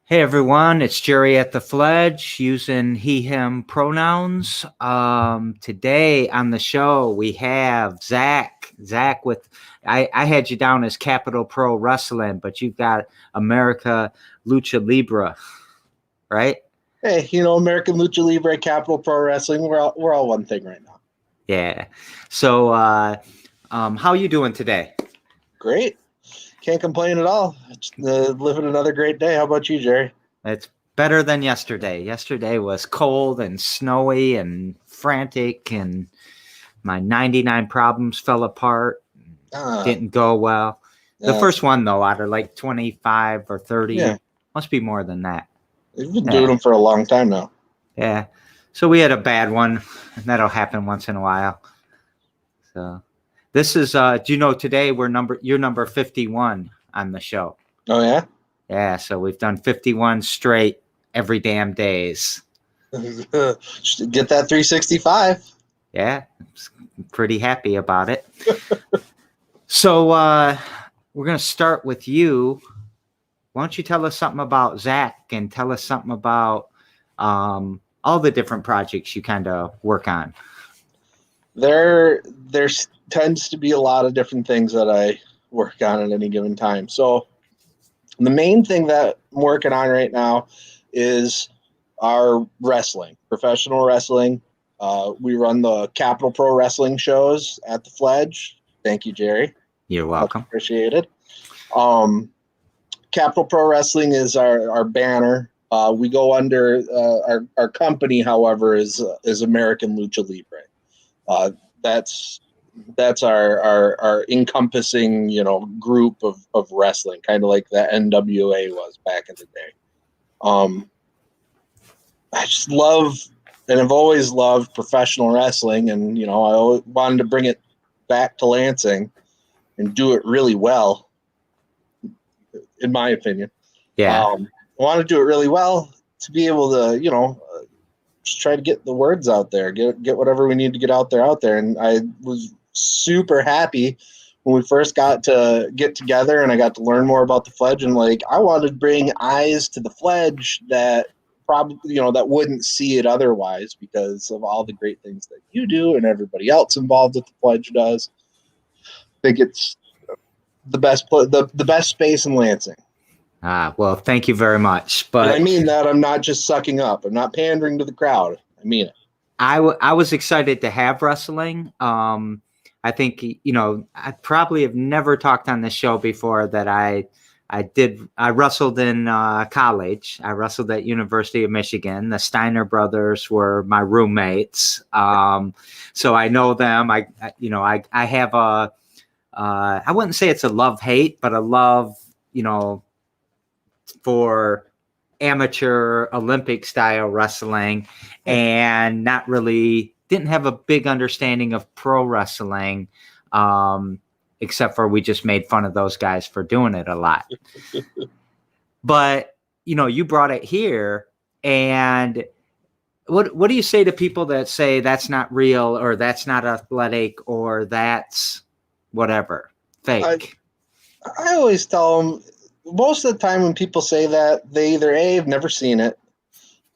Hey everyone, it's Jerry at the Fledge using he, him pronouns. Today on the show we have Zach. Zach with I had you down as Capital Pro Wrestling, but you've got America Lucha Libre, right? Hey, American Lucha Libre, Capital Pro Wrestling, we're all one thing right now. Yeah. So how you doing today? Great. Can't complain at all. Living another great day. How about you, Jerry? It's better than yesterday. Yesterday was cold and snowy and frantic, and my 99 problems fell apart. Didn't go well. The first one, though, out of like 25 or 30, must be more than that. You've been doing them for a long time now. Yeah. So we had a bad one, and that'll happen once in a while. So this is, do you know, today you're number 51 on the show. Oh, yeah? Yeah, so we've done 51 straight every damn days. Get that 365. Yeah, I'm pretty happy about it. So we're going to start with you. Why don't you tell us something about Zach and tell us something about all the different projects you kind of work on? There tends to be a lot of different things that I work on at any given time. So the main thing that I'm working on right now is our wrestling, professional wrestling. We run the Capital Pro Wrestling shows at the Fledge. Thank you, Jerry. You're welcome. Much appreciated. Capital Pro Wrestling is our banner. We go under our company, however, is American Lucha Libre. That's our encompassing, group of wrestling, kind of like the NWA was back in the day. I just love, and I've always loved professional wrestling, and I always wanted to bring it back to Lansing and do it really well, in my opinion. Yeah. I want to do it really well to be able to, just try to get the words out there, get whatever we need to get out there. And I was super happy when we first got to get together and I got to learn more about the Fledge, and I wanted to bring eyes to the Fledge that probably, that wouldn't see it otherwise because of all the great things that you do and everybody else involved with the Fledge does. I think it's the best space in Lansing. Well, thank you very much. But and I mean that. I'm not just sucking up. I'm not pandering to the crowd. I mean it. I was excited to have wrestling. I think, I probably have never talked on this show before that I wrestled in college. I wrestled at University of Michigan. The Steiner brothers were my roommates. So I know them. I have I wouldn't say it's a love-hate, but a love, for amateur Olympic style wrestling, and not really didn't have a big understanding of pro wrestling, except for we just made fun of those guys for doing it a lot. But, you brought it here, and what do you say to people that say that's not real, or that's not athletic, or that's whatever, fake? I always tell them, most of the time when people say that, they either A, have never seen it,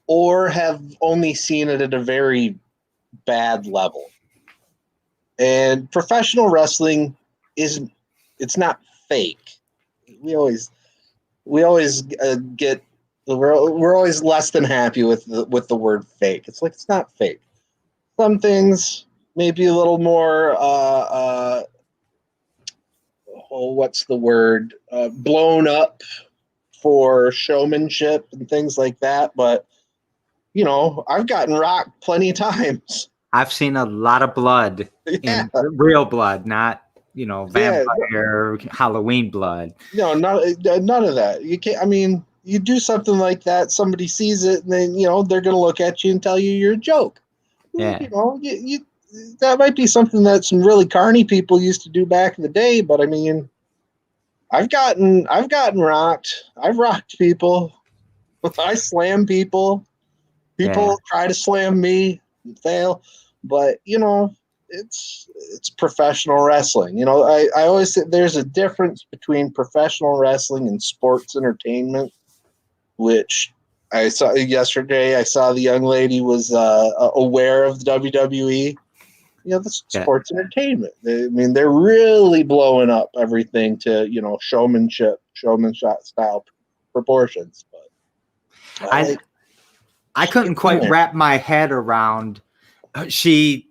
or have only seen it at a very bad level. And professional wrestling it's not fake. We're always less than happy with the word fake. It's not fake. Some things maybe a little more what's the word? Blown up for showmanship and things like that. But, I've gotten rocked plenty of times. I've seen a lot of blood, in real blood, not, vampire Halloween blood. No, none of that. You can't, you do something like that, somebody sees it, and then, they're going to look at you and tell you you're a joke. Yeah. That might be something that some really carny people used to do back in the day, but I've gotten rocked. I've rocked people. I slam people. People try to slam me and fail, but it's professional wrestling. I always say there's a difference between professional wrestling and sports entertainment. which I saw yesterday. I saw the young lady was aware of the WWE. That's sports entertainment. They're really blowing up everything to, showmanship style proportions. But I couldn't quite wrap my head around. She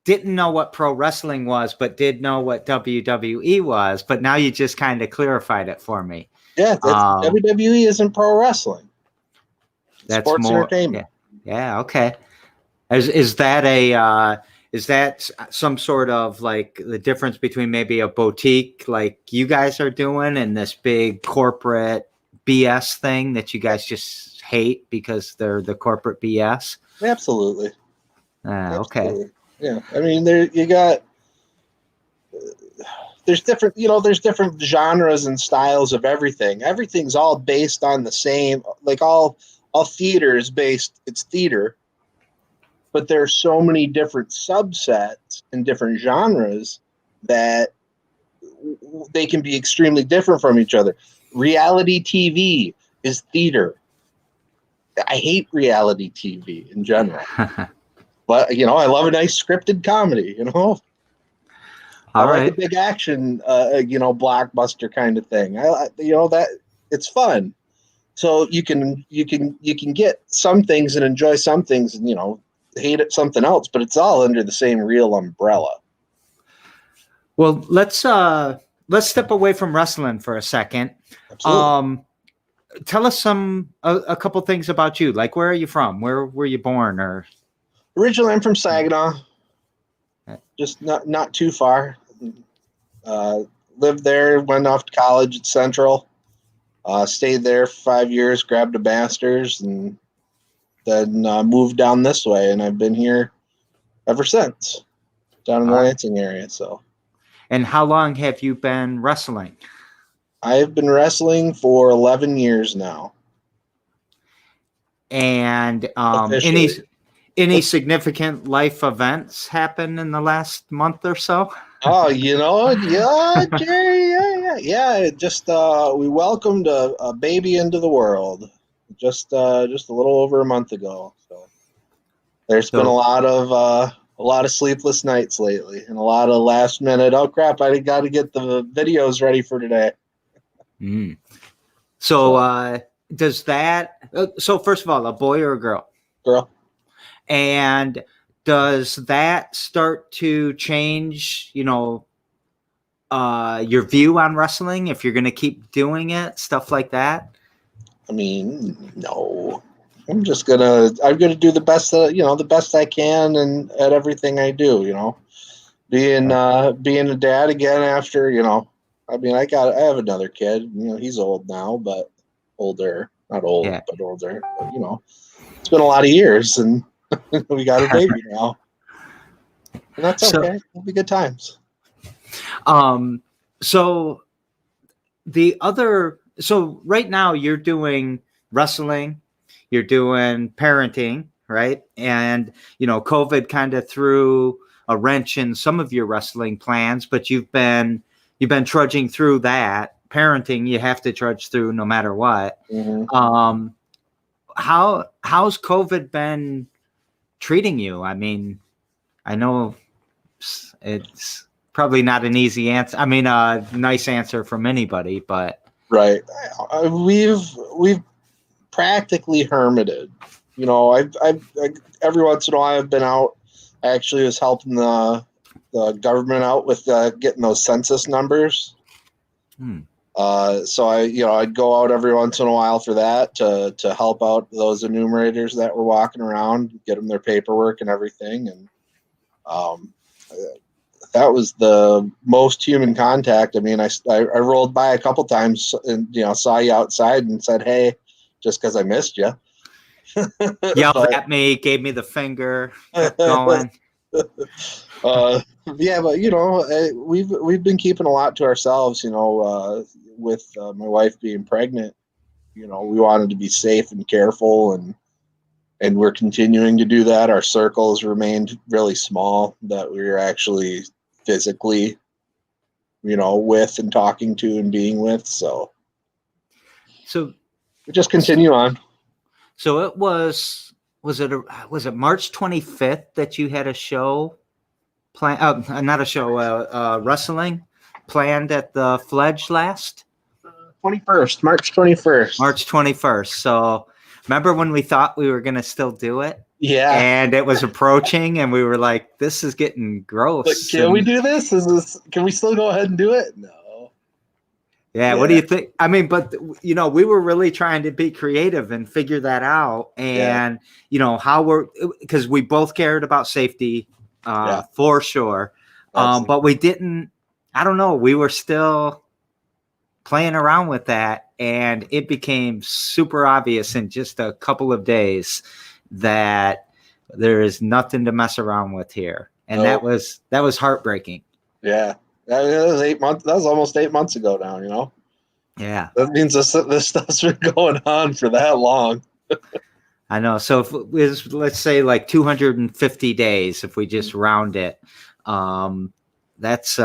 didn't know what pro wrestling was, but did know what WWE was. But now you just kind of clarified it for me. Yeah, WWE isn't pro wrestling. That's sports more entertainment. Yeah. Okay. Is that some sort of like the difference between maybe a boutique like you guys are doing and this big corporate BS thing that you guys just hate because they're the corporate BS? Absolutely. Okay. Yeah. There's different genres and styles of everything. Everything's all based on the same, like all theater is based, it's theater. But there's so many different subsets and different genres that they can be extremely different from each other. Reality TV is theater. I hate reality TV in general. But, I love a nice scripted comedy, I like a big action, blockbuster kind of thing. That it's fun. So you can get some things and enjoy some things and, hate it something else, but it's all under the same real umbrella. Well, let's step away from wrestling for a second. Absolutely. Tell us a couple things about you. Like, where are you from? Where were you born? Or originally, I'm from Saginaw, just not too far. Lived there, went off to college at Central, stayed there for 5 years, grabbed a master's, and then moved down this way, and I've been here ever since, down in the Lansing area. So, and how long have you been wrestling? I've been wrestling for 11 years now. And any significant life events happen in the last month or so? Oh, yeah, Jerry, yeah. Just we welcomed a baby into the world just a little over a month ago. So there's been a lot of sleepless nights lately, and a lot of last minute. Oh crap! I got to get the videos ready for today. So does that? So first of all, a boy or a girl? Girl. And does that start to change, your view on wrestling if you're going to keep doing it, stuff like that? No. I'm gonna do the best the best I can and at everything I do. Being a dad again after I have another kid. He's old now, but older, not old, but older. But, it's been a lot of years, and we got a baby now, and that's okay. It'll be good times. So right now you're doing wrestling, you're doing parenting, right? And COVID kind of threw a wrench in some of your wrestling plans, but you've been trudging through that. Parenting, you have to trudge through no matter what. Mm-hmm. How's COVID been treating you? I know it's probably not an easy answer. A nice answer from anybody, but right. We've practically hermited. I every once in a while I've been out. I actually was helping the government out with getting those census numbers. So I'd go out every once in a while for that to help out those enumerators that were walking around, get them their paperwork and everything. And that was the most human contact. I rolled by a couple times and saw you outside and said, "Hey," just because I missed you. Yelled at me, gave me the finger, kept going. Yeah, but we've been keeping a lot to ourselves. With my wife being pregnant, we wanted to be safe and careful, and we're continuing to do that. Our circles remained really small that we were actually physically, with and talking to and being with. So just continue on. So it was it March 25th that you had a show plan? Not a show, wrestling planned at the Fledge last? 21st, March 21st. March 21st. So remember when we thought we were going to still do it? Yeah. And it was approaching and we were like, this is getting gross. But can we do this? Can we still go ahead and do it? No. Yeah, what do you think? I mean, but we were really trying to be creative and figure that out. And because we both cared about safety, for sure. But we didn't, I don't know, we were still playing around with that, and it became super obvious in just a couple of days that there is nothing to mess around with here. And that was heartbreaking. Yeah. That was 8 months. That was almost 8 months ago now, Yeah. That means this stuff's been going on for that long. I know. So if it was, let's say, like 250 days, if we just round it, that's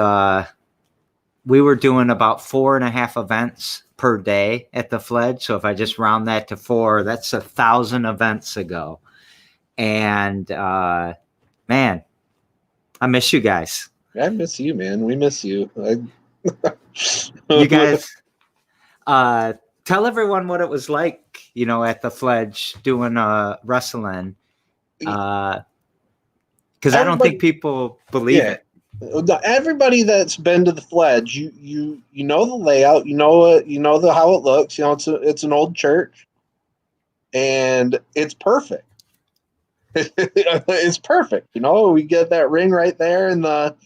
we were doing about 4.5 events per day at the Fledge. So if I just round that to 4, that's 1,000 events ago. And man, I miss you guys. I miss you, man. We miss you. You guys, tell everyone what it was like, at the Fledge doing wrestling. Because I don't think people believe it. Everybody that's been to the Fledge, you know the layout, you know how it looks. It's an old church, and it's perfect. It's perfect. We get that ring right there in the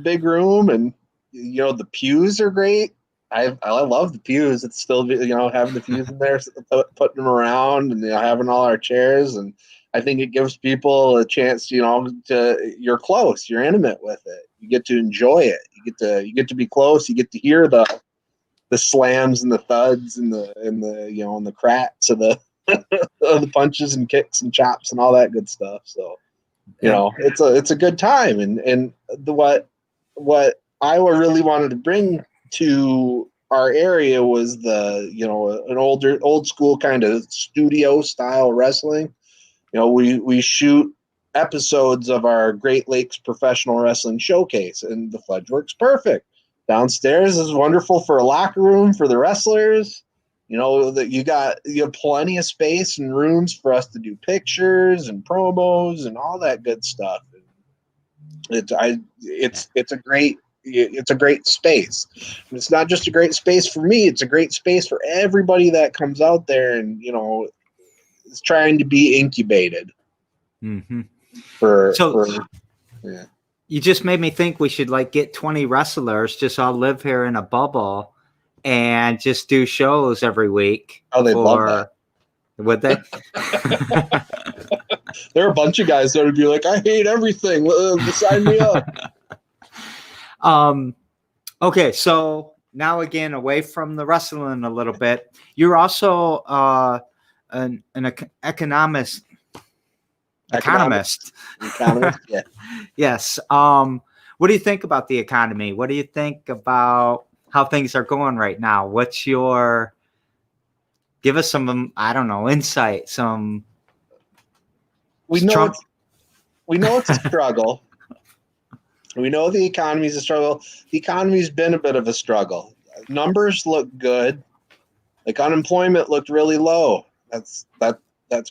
big room, and the pews are great. I love the pews. It's still having the pews in there, putting them around, and having all our chairs, and I think it gives people a chance. You're close, you're intimate with it. You get to enjoy it. You get to be close. You get to hear the slams and the thuds and the cracks of the the punches and kicks and chops and all that good stuff. So it's a good time, and what Iowa really wanted to bring to our area was an old school kind of studio style wrestling. We shoot episodes of our Great Lakes Professional Wrestling Showcase, and the Fledge works perfect. Downstairs is wonderful for a locker room for the wrestlers. That you have plenty of space and rooms for us to do pictures and promos and all that good stuff. It's a great space. And it's not just a great space for me; it's a great space for everybody that comes out there and is trying to be incubated. Mm-hmm. Yeah. You just made me think we should get 20 wrestlers, just all live here in a bubble and just do shows every week. Oh, they'd love that. Would they? There are a bunch of guys that would be like, I hate everything. Sign me up. Okay, so now again, away from the wrestling a little bit, you're also an economist. Economist, yeah. Yes. What do you think about the economy? What do you think about how things are going right now? Give us some, I don't know, insight. We know it's a struggle. We know the economy's a struggle. The economy's been a bit of a struggle. Numbers look good. Unemployment looked really low. That's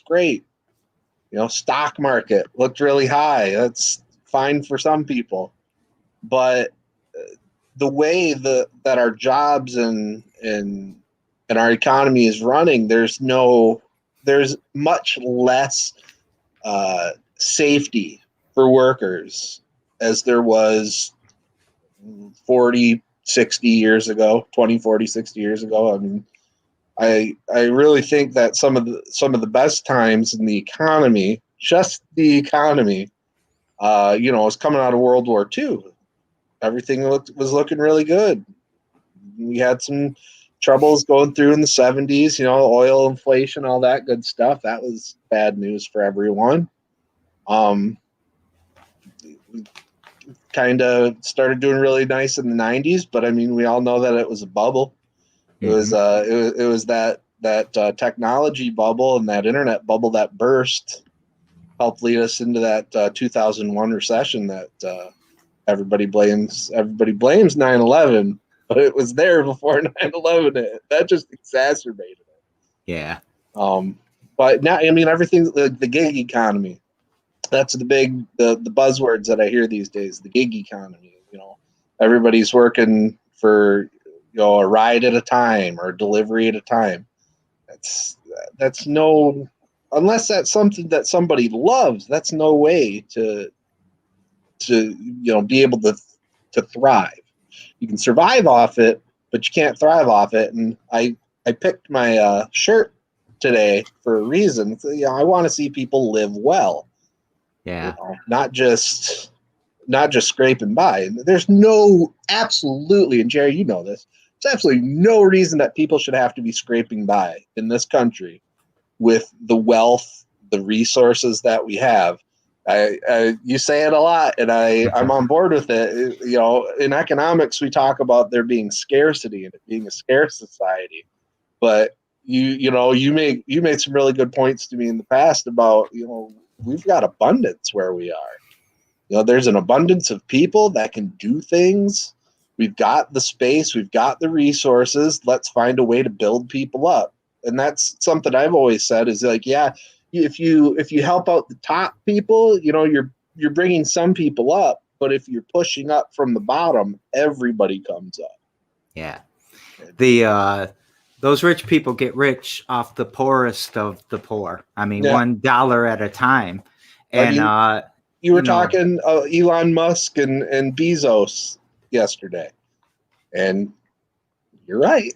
great. Stock market looked really high. That's fine for some people, but the way that our jobs and our economy is running, there's much less safety for workers as there was 40, 60 years ago, 20, 40, 60 years ago. I mean, I really think that some of the best times in the economy, just the economy, was coming out of World War II. Everything was looking really good. We had some troubles going through in the 70s, oil inflation, all that good stuff. That was bad news for everyone. Kind of started doing really nice in the 90s, but I mean, we all know that it was a bubble. It was that technology bubble and that internet bubble that burst helped lead us into that 2001 recession that everybody blames 9/11, but it was there before 9/11. That just exacerbated it. Yeah. But now, I mean, everything, the gig economy, that's the buzzwords that I hear these days, the gig economy. Everybody's working for, a ride at a time or delivery at a time. That's no, unless that's something that somebody loves, that's no way to be able to thrive. You can survive off it, but you can't thrive off it. And I picked my shirt today for a reason. I want to see people live well. Yeah. Not just scraping by. And there's absolutely, and Jerry, you know this, there's absolutely no reason that people should have to be scraping by in this country with the wealth, the resources that we have. You say it a lot, and I'm on board with it. In economics, we talk about there being scarcity and it being a scarce society. But you made some really good points to me in the past about, we've got abundance where we are. There's an abundance of people that can do things. We've got the space, we've got the resources. Let's find a way to build people up. And that's something I've always said is like, yeah, if you help out the top people, you're bringing some people up. But if you're pushing up from the bottom, everybody comes up. Yeah. Those rich people get rich off the poorest of the poor. I mean, $1 at a time. And you were talking Elon Musk and Bezos yesterday, and you're right.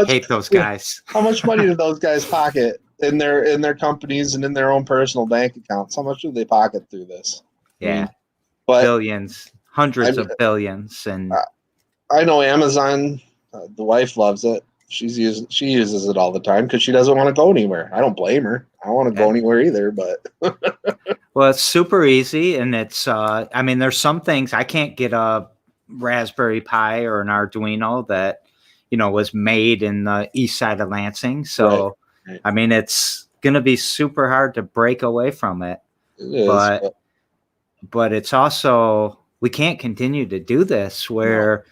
Hate those guys. How much money do those guys pocket in their companies and in their own personal bank accounts? How much do they pocket through this? Yeah, but billions, hundreds of billions, and I know Amazon. The wife loves it. She uses it all the time because she doesn't want to go anywhere. I don't blame her. I don't want to go anywhere either. But well, it's super easy, and it's. I mean, there's some things I can't get a Raspberry Pi or an Arduino that was made in the east side of Lansing. So, right. I mean, it's gonna be super hard to break away from it. It is, but it's also, we can't continue to do this where.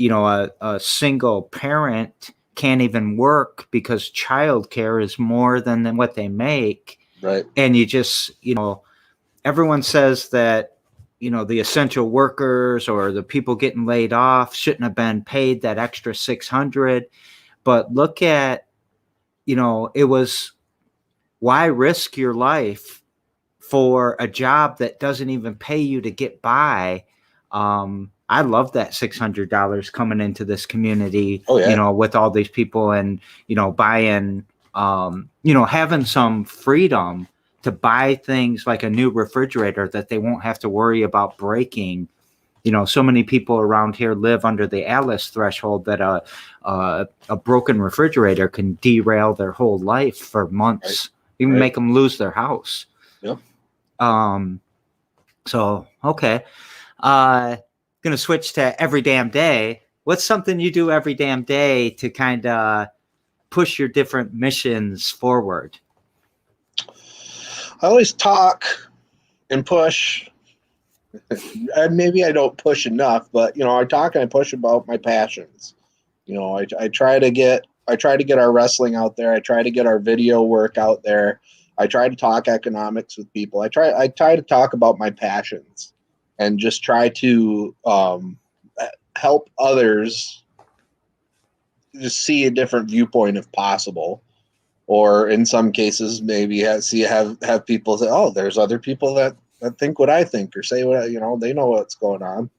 A single parent can't even work because childcare is more than what they make. Right. And you just, everyone says that, the essential workers or the people getting laid off shouldn't have been paid that extra $600. But look at, it was, why risk your life for a job that doesn't even pay you to get by? I love that $600 coming into this community, with all these people and, buying, having some freedom to buy things like a new refrigerator that they won't have to worry about breaking. So many people around here live under the Alice threshold that a broken refrigerator can derail their whole life for months, even make them lose their house. Yep. So, okay. Going to switch to every damn day. What's something you do every damn day to kind of push your different missions forward? I always talk and push. Maybe I don't push enough, but I talk and I push about my passions. I try to get our wrestling out there. I try to get our video work out there. I try to talk economics with people. I try to talk about my passions. And just try to help others just see a different viewpoint if possible, or in some cases maybe have people say, "Oh, there's other people that think what I think or say what they know what's going on."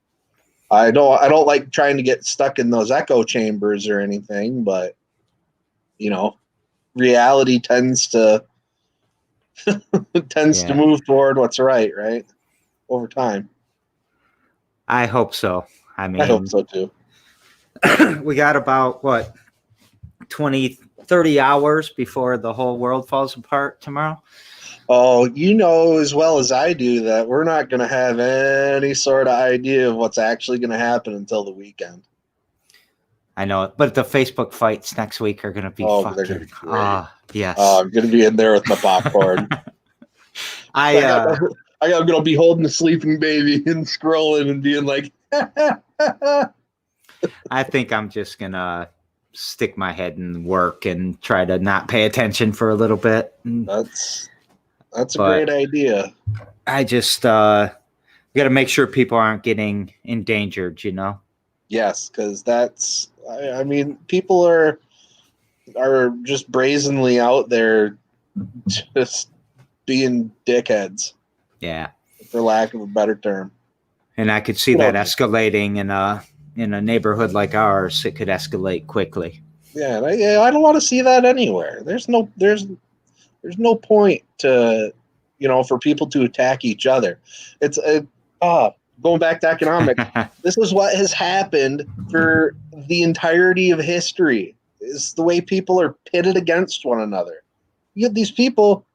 I don't like trying to get stuck in those echo chambers or anything, but reality tends to to move toward what's right over time. I hope so. I mean, I hope so too. We got about 20, 30 hours before the whole world falls apart tomorrow. Oh, as well as I do that we're not going to have any sort of idea of what's actually going to happen until the weekend. I know it. But the Facebook fights next week are going to be they're gonna be fucking. great. Yes. I'm gonna be in there with my popcorn. I'm gonna be holding the sleeping baby and scrolling and being like, I think I'm just gonna stick my head in work and try to not pay attention for a little bit. That's a great idea. I just got to make sure people aren't getting endangered, you know? Yes, because that's, I mean, people are just brazenly out there just being dickheads. Yeah. For lack of a better term. And I could see that escalating in a neighborhood like ours. It could escalate quickly. Yeah, I don't want to see that anywhere. There's no point to, for people to attack each other. It's going back to economics. This is what has happened for the entirety of history. Is the way people are pitted against one another. You have these people,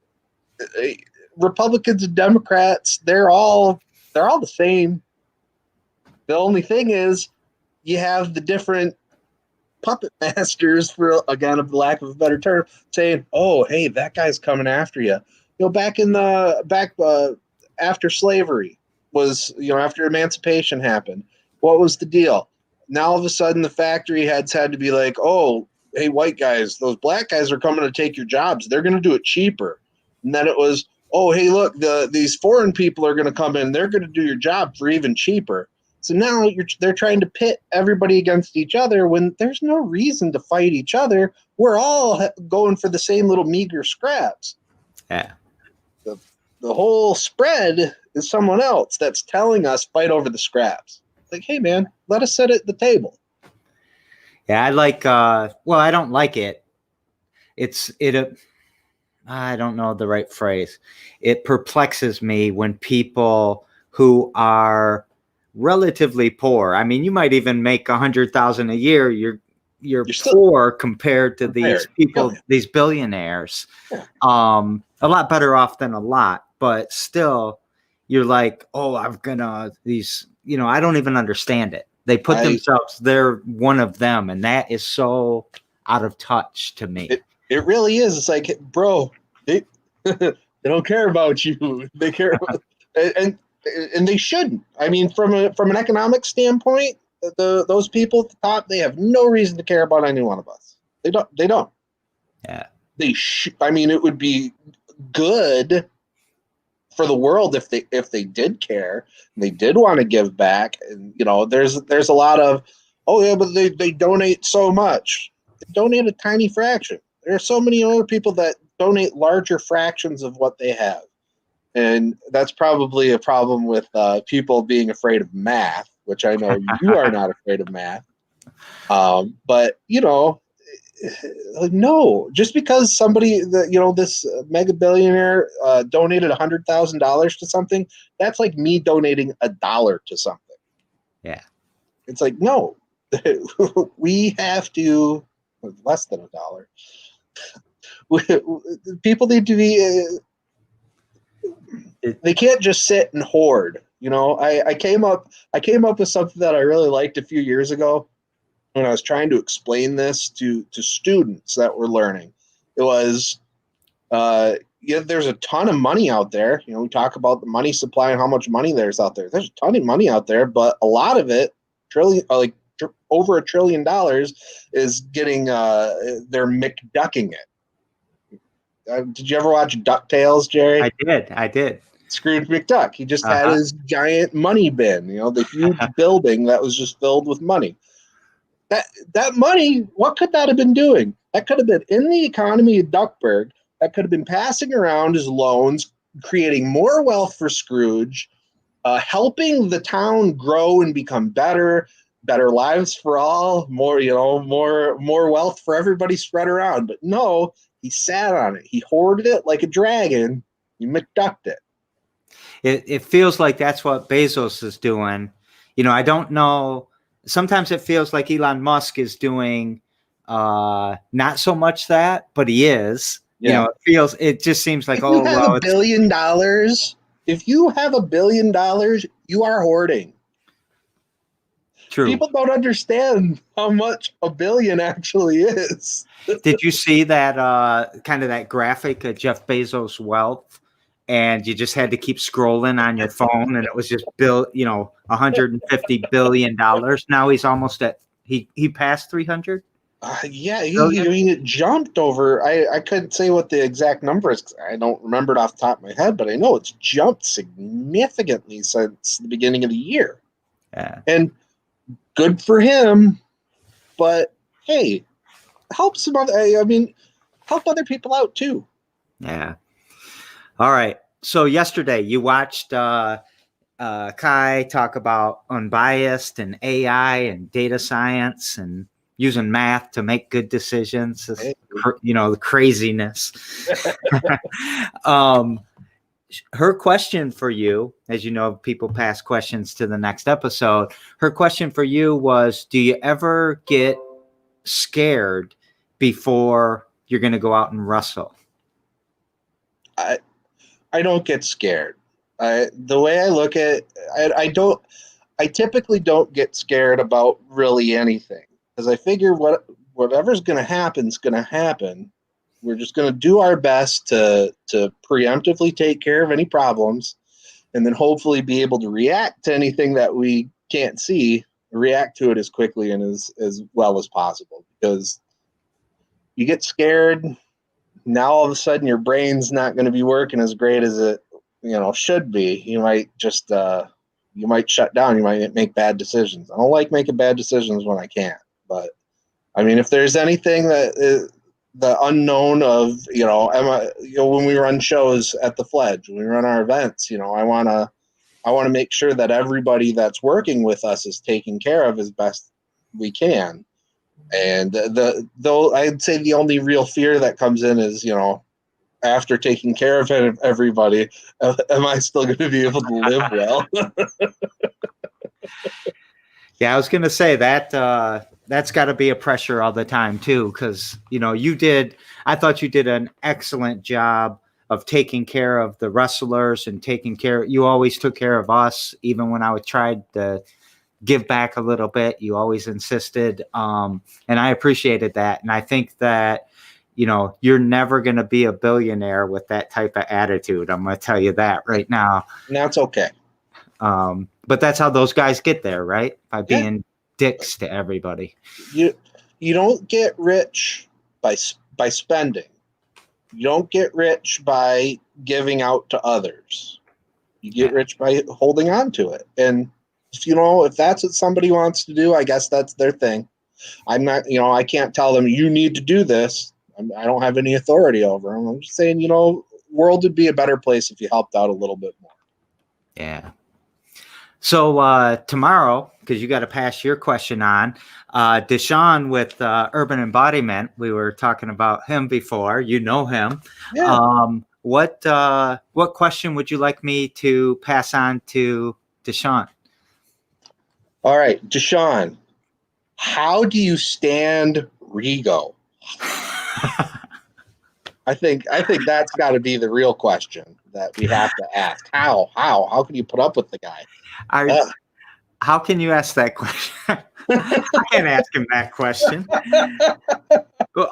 Republicans and Democrats. They're all the same. The only thing is, you have the different puppet masters, for again, of lack of a better term, saying, "Oh, hey, that guy's coming after you." Back after slavery was, after emancipation happened, what was the deal? Now all of a sudden, the factory heads had to be like, "Oh, hey, white guys, those black guys are coming to take your jobs. They're going to do it cheaper." And then it was, "Oh, hey, look, these foreign people are going to come in. They're going to do your job for even cheaper." So now they're trying to pit everybody against each other when there's no reason to fight each other. We're all going for the same little meager scraps. Yeah. The whole spread is someone else that's telling us fight over the scraps. Like, hey, man, let us sit at the table. Yeah, I like, well, I don't like it. I don't know the right phrase. It perplexes me when people who are relatively poor. I mean, you might even make $100,000 a year. You're poor compared to these people, these billionaires. Yeah. A lot better off than a lot, but still, you're like, oh, I don't even understand it. They put themselves, they're one of them, and that is so out of touch to me. It really is. It's like, bro, they don't care about you. They care about, and they shouldn't. I mean, from an economic standpoint, those people at the top, they have no reason to care about any one of us. They don't. Yeah. I mean, it would be good for the world if they did care and they did want to give back. And there's a lot of, oh yeah, but they donate so much. They donate a tiny fraction. There are so many other people that donate larger fractions of what they have. And that's probably a problem with people being afraid of math, which I know you are not afraid of math. But, no, just because somebody, this mega billionaire donated $100,000 to something, that's like me donating $1 to something. Yeah. It's like, no, we have to, less than $1. People need to be, they can't just sit and hoard. I came up with something that I really liked a few years ago when I was trying to explain this to students that were learning. It was, there's a ton of money out there. We talk about the money supply and how much money there's out there. There's a ton of money out there, but a lot of it, over $1 trillion, is getting, they're McDucking it. Did you ever watch DuckTales, Jerry? I did. Scrooge McDuck. He just had his giant money bin, the huge building that was just filled with money. That money, what could that have been doing? That could have been in the economy of Duckburg. That could have been passing around as loans, creating more wealth for Scrooge, helping the town grow and become better lives for all, more wealth for everybody spread around. But no, he sat on it. He hoarded it like a dragon. He McDucked it. It feels like that's what Bezos is doing. I don't know. Sometimes it feels like Elon Musk is doing not so much that, but he is. Yeah. It just seems like, if you have $1 billion, if you have $1 billion, you are hoarding. True. People don't understand how much a billion actually is. Did you see that kind of that graphic of Jeff Bezos' wealth? And you just had to keep scrolling on your phone, and it was just $150 billion. Now he's almost at he passed 300. Yeah, I mean, it jumped over. I couldn't say what the exact number is 'cause I don't remember it off the top of my head, but I know it's jumped significantly since the beginning of the year. Yeah. And good for him, but hey, help some other. I mean, help other people out too. Yeah. All right. So yesterday you watched Kai talk about unbiased and AI and data science and using math to make good decisions. The craziness. Her question for you, as you know, people pass questions to the next episode. Her question for you was, do you ever get scared before you're going to go out and wrestle? I don't get scared. The way I look at it, I typically don't get scared about really anything because I figure whatever's going to happen is going to happen. We're just going to do our best to preemptively take care of any problems and then hopefully be able to react to anything that we can't see, react to it as quickly and as well as possible. Because you get scared, now all of a sudden your brain's not going to be working as great as it should be. You might just you might shut down. You might make bad decisions. I don't like making bad decisions when I can't. But I mean, if there's anything that is the unknown of when we run shows at the Fledge, when we run our events, I want to make sure that everybody that's working with us is taken care of as best we can. And though I'd say the only real fear that comes in is, after taking care of everybody, am I still going to be able to live well? Yeah, I was going to say that that's got to be a pressure all the time too, because I thought you did an excellent job of taking care of the wrestlers and you always took care of us, even when I tried to give back a little bit. You always insisted, and I appreciated that. And I think that you're never going to be a billionaire with that type of attitude. I'm going to tell you that right now. And that's okay. But that's how those guys get there, right? By being dicks to everybody. You don't get rich by spending. You don't get rich by giving out to others. You get rich by holding on to it. And if that's what somebody wants to do, I guess that's their thing. I'm not, I can't tell them you need to do this. I don't have any authority over them. I'm just saying, world would be a better place if you helped out a little bit more. Yeah. So tomorrow, because you got to pass your question on, Deshaun with Urban Embodiment, we were talking about him before. You know him. Yeah. What question would you like me to pass on to Deshaun? All right, Deshaun, how do you stand Rigo? I think that's got to be the real question that we have to ask. How can you put up with the guy? How can you ask that question? I can't ask him that question.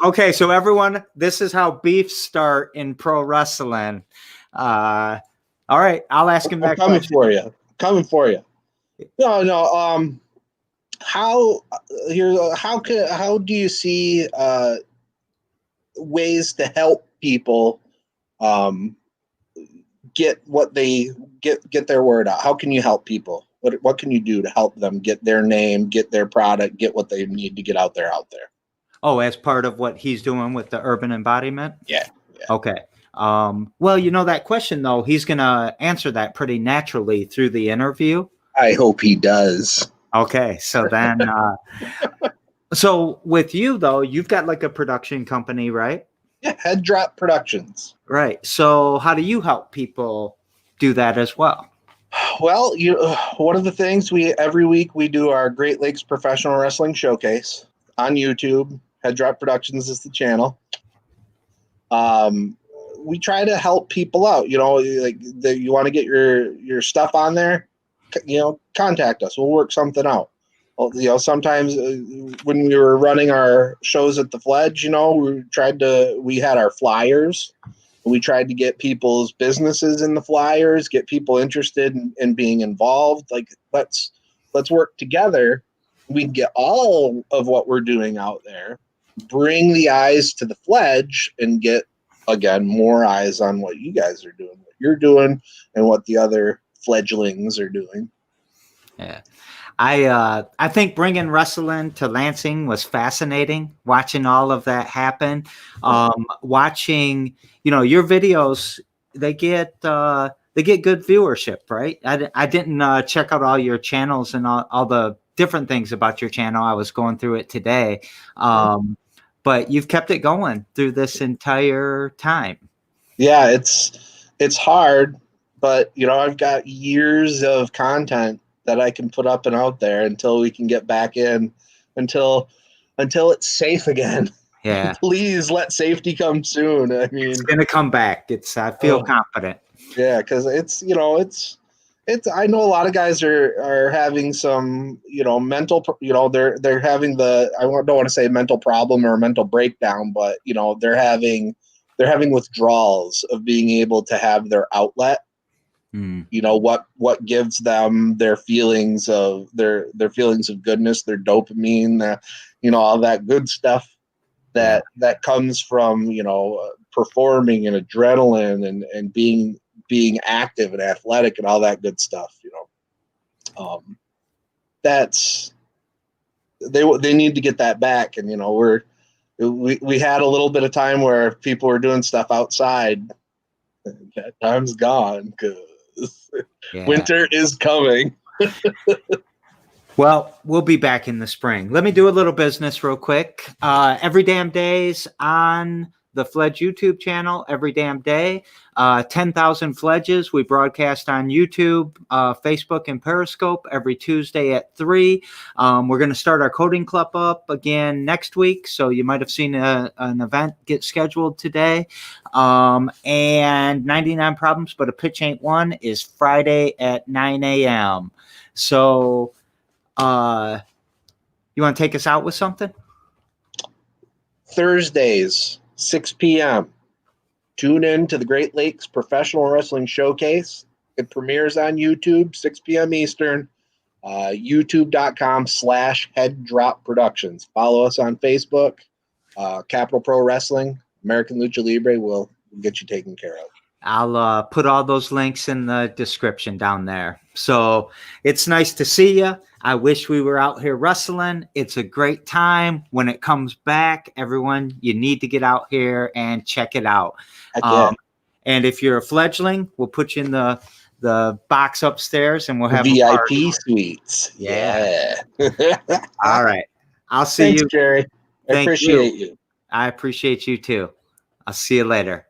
Okay, so everyone, this is how beefs start in pro wrestling. All right, I'll ask him that question. Coming for you. No. How do you see ways to help people get their word out? How can you help people? What can you do to help them get their name, get their product, get what they need to get out there? Oh, as part of what he's doing with the Urban Embodiment? Yeah. Okay. Well, that question, though, he's going to answer that pretty naturally through the interview. I hope he does. Okay. So then, so with you, though, you've got like a production company, right? Yeah, Head Drop Productions. Right. So how do you help people do that as well? Well, one of the things every week we do our Great Lakes Professional Wrestling Showcase on YouTube. Head Drop Productions is the channel. We try to help people out. You want to get your stuff on there, contact us. We'll work something out. A sometimes when we were running our shows at the Fledge, we had our flyers. We tried to get people's businesses in the flyers, get people interested in being involved. Like, let's work together. We can get all of what we're doing out there, bring the eyes to the Fledge, and get, again, more eyes on what you guys are doing, what you're doing, and what the other fledglings are doing. Yeah. I think bringing wrestling to Lansing was fascinating, watching all of that happen. Watching, your videos, they get good viewership, right? I didn't check out all your channels and all the different things about your channel. I was going through it today. But you've kept it going through this entire time. Yeah, it's hard, but I've got years of content that I can put up and out there until we can get back in, until it's safe again. Yeah. Please let safety come soon. I mean, it's gonna come back. I feel confident. Yeah, because it's I know a lot of guys are having some mental they're having I don't want to say mental problem or mental breakdown, but they're having withdrawals of being able to have their outlet. What gives them their feelings of their feelings of goodness, their dopamine, all that good stuff that comes from performing and adrenaline and being active and athletic and all that good stuff. That's they need to get that back, and we had a little bit of time where people were doing stuff outside. That time's gone because winter is coming. Well, we'll be back in the spring. Let me do a little business real quick. Every damn day's on the Fledge YouTube channel every damn day. 10,000 Fledges. We broadcast on YouTube, Facebook, and Periscope every Tuesday at 3. We're going to start our coding club up again next week. So you might have seen an event get scheduled today. And 99 Problems, but a Pitch Ain't One is Friday at 9 a.m. So you want to take us out with something? Thursdays, 6 p.m. Tune in to the Great Lakes Professional Wrestling Showcase. It premieres on YouTube, 6 p.m. Eastern, youtube.com/Head Drop Productions. Follow us on Facebook, Capital Pro Wrestling, American Lucha Libre will get you taken care of. I'll put all those links in the description down there. So it's nice to see you. I wish we were out here wrestling. It's a great time. When it comes back, everyone, you need to get out here and check it out. And if you're a fledgling, we'll put you in the box upstairs and we'll have VIP suites. Yeah. All right. I'll see you. Thanks, Jerry. I appreciate you. I appreciate you too. I'll see you later.